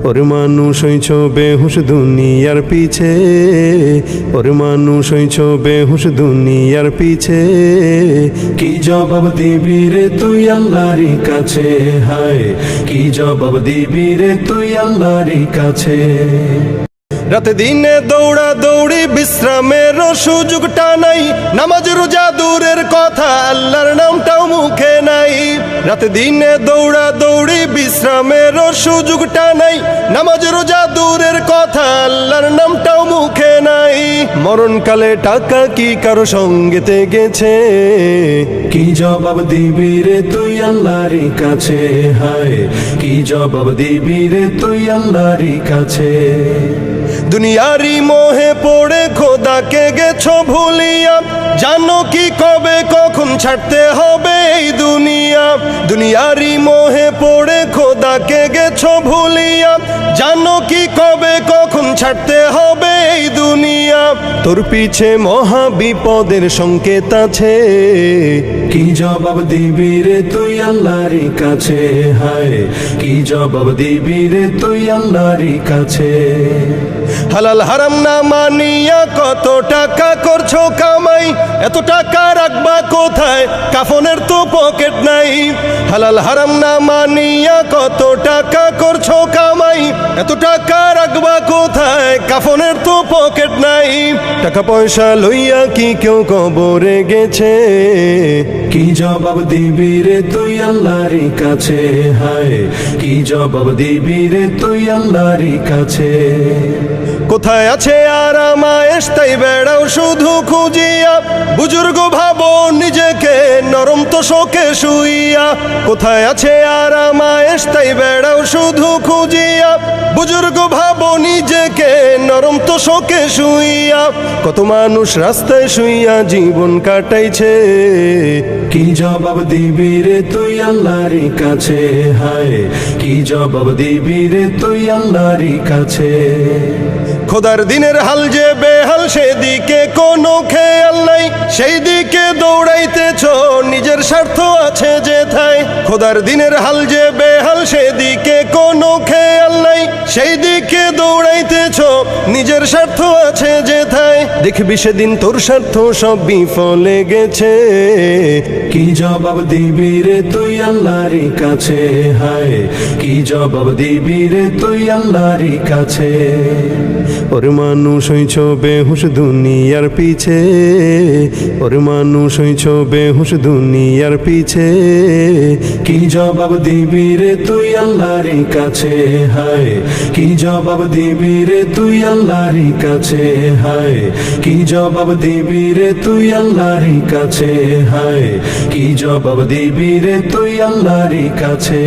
ওরে মানুষ হইছ বেহুশ দুনিয়ার পিছে, ওরে মানুষ হইছ বেহুশ দুনিয়ার পিছে। কি জবাব দিবি রে তুই আল্লাহর কাছে, হায় কি জবাব দিবি রে তুই আল্লাহর কাছে। রাতে দিনে দৌড়া দৌড়ি বিশ্রামের সুযোগটা নাই, নামাজ রোজা দূরের কথা আল্লাহর নামটাও মুখে নাই। রাতে দিনে দৌড়া দৌড়ি বিশ্রামের সুযোগটা নাই, নামাজ রোজা দূরের কথা আল্লাহর নামটাও মুখে নাই। মরণকালে টাকা কি কারো সঙ্গেতে গেছে, কি জবাব দিবি রে তুই আল্লাহর কাছে, হায় কি জবাব দিবি রে তুই আল্লাহর কাছে। দুনিয়ারি মোহে পড়ে খোদাকে গেছো ভুলিয়া, জানো কি কবে কখন ছাড়তে হবে এই দুনিয়া। দুনিয়ারি মোহে পড়ে খোদাকে গেছো ভুলিয়া, জানো কি কবে কখন ছাড়তে হবে এই দুনিয়া। তোর পিছে মহা বিপদের সংকেত আছে, কি জবাব দিবি রে তুই আল্লাহর কাছে, হায় কি জবাব দিবি রে তুই আল্লাহর কাছে। হালাল হারাম না মানিয়া কত টাকা করছো কামাই, এত টাকা রাখবা কোথায় কাফনের তো পকেট নাই। হালাল হারাম না মানিয়া কত টাকা করছো কামাই, এত টাকা রাখবা কোথায় কাফনের তো পকেট নাই। টাকা পয়সা লইয়া কি কেউ কবরে গেছে, কি জবাব দিবি রে তুই আল্লাহর কাছে, হায় কি জবাব দিবি রে তুই আল্লাহর কাছে। কোথায় আছে আরাম আয়েশ তাই বেড়াও শুধু খুঁজিয়া, বুজুর্গ ভাবো নিজেকে নরম তো শোকে শুইয়া। কোথায় আছে আরাম আয়েশ তাই বেড়াও শুধু খুঁজিয়া, বুজুর্গ ভাবো নিজেকে নরম তো শোকে শুইয়া। কত মানুষ রাস্তায় শুইয়া জীবন কাটাইছে, কি জবাব দিবি রে তুই আল্লাহর কাছে, হায় কি জবাব দিবি রে তুই আল্লাহর কাছে। খোদার দিনের হাল যে বেহাল সেদিকে কোনো খেয়াল নাই, সেই দিকে দৌড়াইতেছ নিজের স্বার্থ আছে যেথায়। খোদার দিনের হাল যে বেহাল সেদিকে কোনো খেয়াল নাই, সেই দিকে দৌড়াইতেছ নিজের স্বার্থ আছে যেথায়। দেখবি সেদিন তোর স্বার্থ সব বিফলে গেছে, কি জবাব দিবি রে তুই আল্লাহর কাছে, হায় কি জবাব দিবি রে তুই আল্লাহর কাছে। ওরে মানুষ হইছ বেহুশ দুনিয়ার পিছে, ওরে মানুষ হইছ বেহুশ দুনিয়ার পিছে। কি জবাব দিবি রে তুই আল্লাহর কাছে, হায় কি জবাব দিবি রে তুই আল্লাহর কাছে, হায় কি জবাব দিবি রে তুই আল্লাহর কাছে, হায় কি জবাব দিবি রে তুই আল্লাহর কাছে।